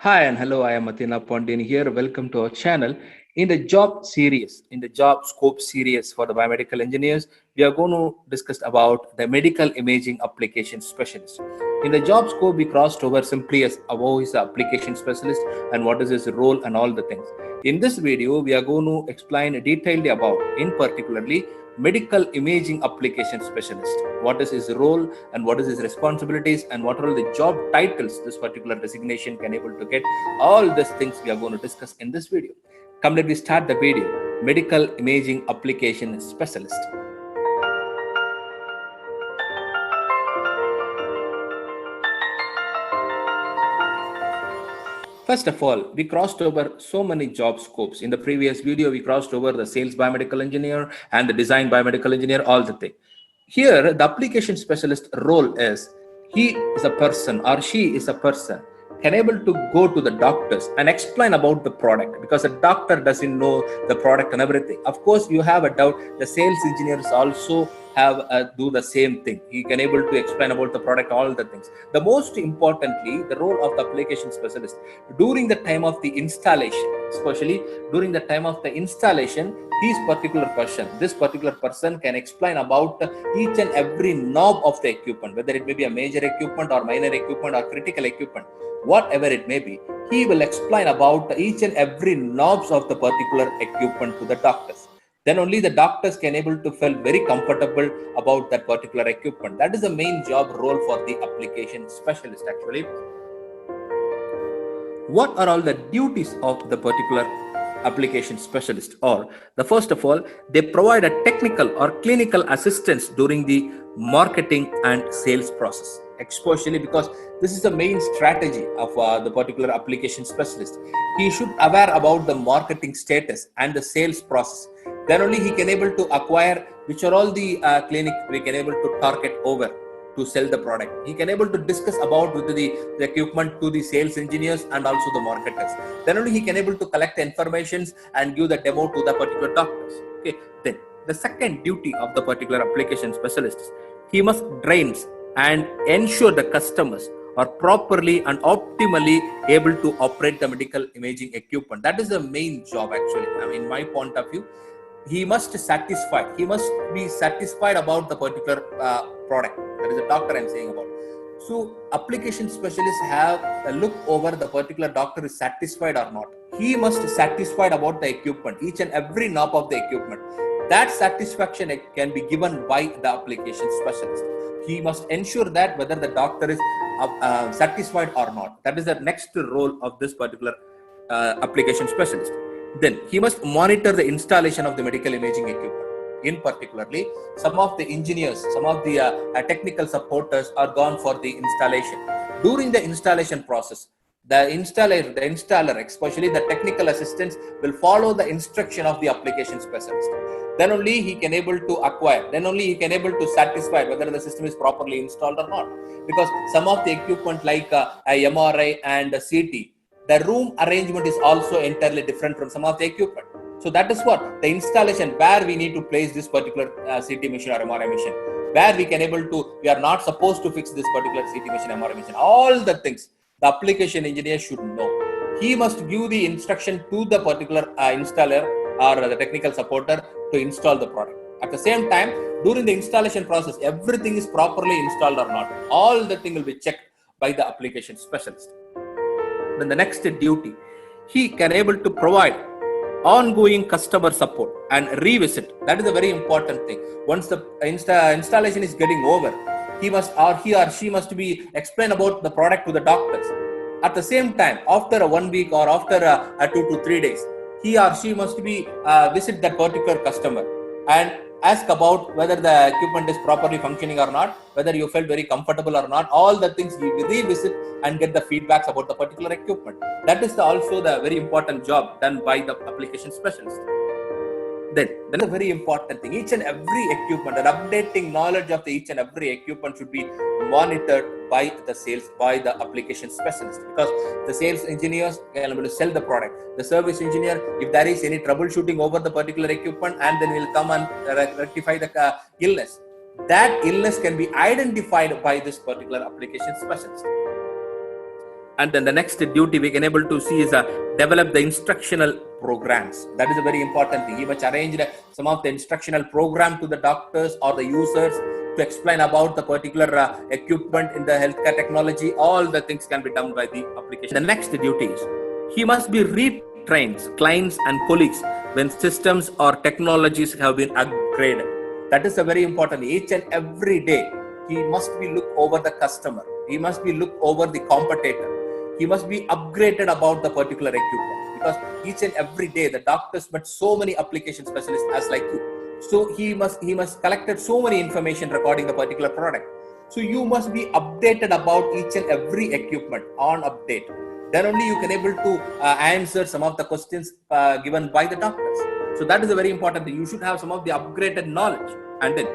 Hi and hello, I am Athena Pondian here. Welcome to our channel. In the job series, in the job scope series for the biomedical engineers, we are going to discuss about the medical imaging application specialist. In the job scope, we crossed over simply as who is the application specialist and what is his role and all the things. In this video, we are going to explain detailedly about, in particularly, medical imaging application specialist. What is his role and what is his responsibilities and what are the job titles this particular designation can able to get. All these things we are going to discuss in this video. Come, let me start the video. Medical imaging application specialist. First of all, we crossed over so many job scopes. In the previous video, we crossed over the sales biomedical engineer and the design biomedical engineer, all the thing. Here, the application specialist role is he is a person or she is a person can able to go to the doctors and explain about the product because a doctor doesn't know the product and everything. Of course, you have a doubt. The sales engineers also have do the same thing. He can able to explain about the product, all the things. The most importantly, the role of the application specialist during the time of the installation, especially during the time of the installation, this particular person can explain about each and every knob of the equipment, whether it may be a major equipment or minor equipment or critical equipment, whatever it may be. He will explain about each and every knobs of the particular equipment to the doctors. Then only the doctors can able to feel very comfortable about that particular equipment. That is the main job role for the application specialist actually. What are all the duties of the particular application specialist? Or the first of all, they provide a technical or clinical assistance during the marketing and sales process, especially because this is the main strategy of the particular application specialist. He should aware about the marketing status and the sales process. Then only he can able to acquire which are all the clinic we can able to target over to sell the product. He can able to discuss about with the equipment to the sales engineers and also the marketers. Then only he can able to collect the informations and give the demo to the particular doctors. Okay. Then the second duty of the particular application specialist is he must trains and ensure the customers are properly and optimally able to operate the medical imaging equipment. That is the main job actually. I mean, my point of view, he must be satisfied about the particular product. That is a doctor I'm saying about. So application specialists have a look over the particular doctor is satisfied or not. He must satisfied about the equipment, each and every knob of the equipment. That satisfaction can be given by the application specialist. He must ensure that whether the doctor is satisfied or not. That is the next role of this particular application specialist. Then he must monitor the installation of the medical imaging equipment. In particularly, some of the engineers, some of the technical supporters are gone for the installation. During the installation process, the installer, especially the technical assistants, will follow the instruction of the application specialist. Then only he can able to acquire. Then only he can able to satisfy whether the system is properly installed or not. Because some of the equipment like a MRI and a CT, the room arrangement is also entirely different from some of the equipment. So that is what the installation where we need to place this particular CT machine or MRI machine, where we are not supposed to fix this particular CT machine, MRI machine, all the things the application engineer should know. He must give the instruction to the particular installer or the technical supporter to install the product. At the same time, during the installation process, everything is properly installed or not. All the thing will be checked by the application specialist. Then the next duty, he can able to provide ongoing customer support and revisit. That is a very important thing. Once the installation is getting over, he or she must be explain about the product to the doctors. At the same time, after 1 week or after 2 to 3 days, he or she must be visit that particular customer and ask about whether the equipment is properly functioning or not, whether you felt very comfortable or not. All the things you revisit and get the feedbacks about the particular equipment. That is also the very important job done by the application specialist. Then a very important thing, each and every equipment, an updating knowledge of each and every equipment should be monitored by the application specialist, because the sales engineers can able to sell the product. The service engineer, if there is any troubleshooting over the particular equipment, and then will come and rectify the illness. That illness can be identified by this particular application specialist. And then the next duty we can able to see is develop the instructional programs. That is a very important thing. He must arrange some of the instructional program to the doctors or the users to explain about the particular equipment in the healthcare technology. All the things can be done by the application. The next duty is he must be retrained clients and colleagues when systems or technologies have been upgraded. That is a very important. Each and every day he must be look over the customer. He must be look over the competitor. He must be upgraded about the particular equipment, because each and every day the doctors met so many application specialists as like you. So he must collected so many information regarding the particular product. So you must be updated about each and every equipment on update. Then only you can able to answer some of the questions given by the doctors. So that is a very important thing. You should have some of the upgraded knowledge. And then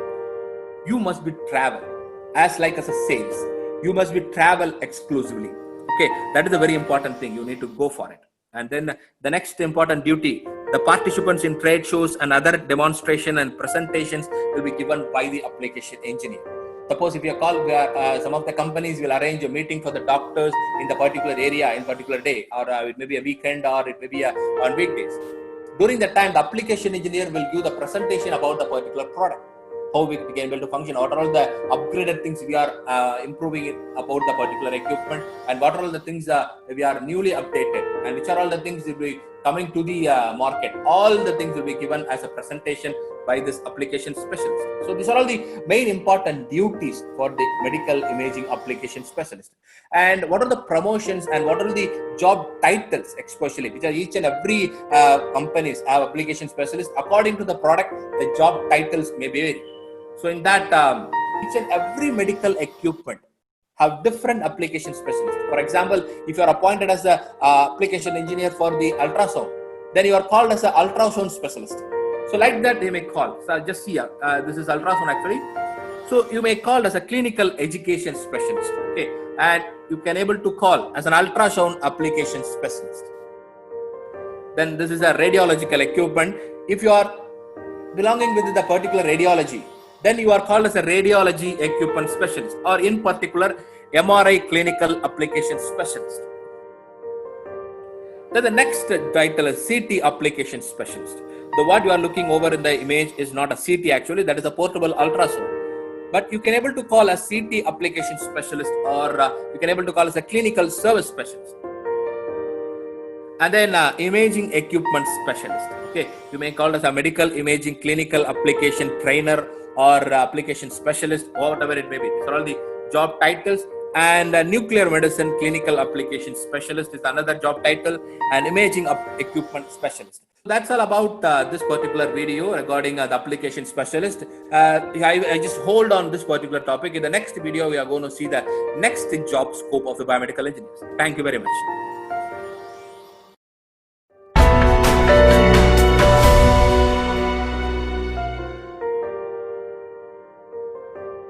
you must be travel as a sales. You must be travel exclusively. Okay, that is a very important thing. You need to go for it. And then the next important duty, the participants in trade shows and other demonstration and presentations will be given by the application engineer. Suppose if you call, some of the companies will arrange a meeting for the doctors in the particular area in particular day, or it may be a weekend, or it may be on weekdays. During that time, the application engineer will give the presentation about the particular product, how we can be able to function, what are all the upgraded things we are improving it about the particular equipment, and what are all the things we are newly updated, and which are all the things will be coming to the market. All the things will be given as a presentation by this application specialist. So these are all the main important duties for the medical imaging application specialist. And what are the promotions and what are the job titles, especially, which are each and every companies have application specialist. According to the product, the job titles may vary. So in that, each and every medical equipment have different application specialists. For example, if you are appointed as an application engineer for the ultrasound, then you are called as an ultrasound specialist. So like that they may call. So just see here, this is ultrasound actually. So you may call as a clinical education specialist. Okay, and you can able to call as an ultrasound application specialist. Then this is a radiological equipment. If you are belonging with the particular radiology, then you are called as a radiology equipment specialist, or in particular MRI clinical application specialist. Then the next title is CT application specialist. The what you are looking over in the image is not a CT actually, that is a portable ultrasound. But you can able to call as CT application specialist, or you can able to call as a clinical service specialist. And then imaging equipment specialist. Okay, you may call as a medical imaging clinical application trainer, or application specialist, or whatever it may be. These are all the job titles. And nuclear medicine clinical application specialist is another job title, and imaging equipment specialist. That's all about this particular video regarding the application specialist. I just hold on this particular topic. In the next video, we are going to see the next job scope of the biomedical engineers. Thank you very much.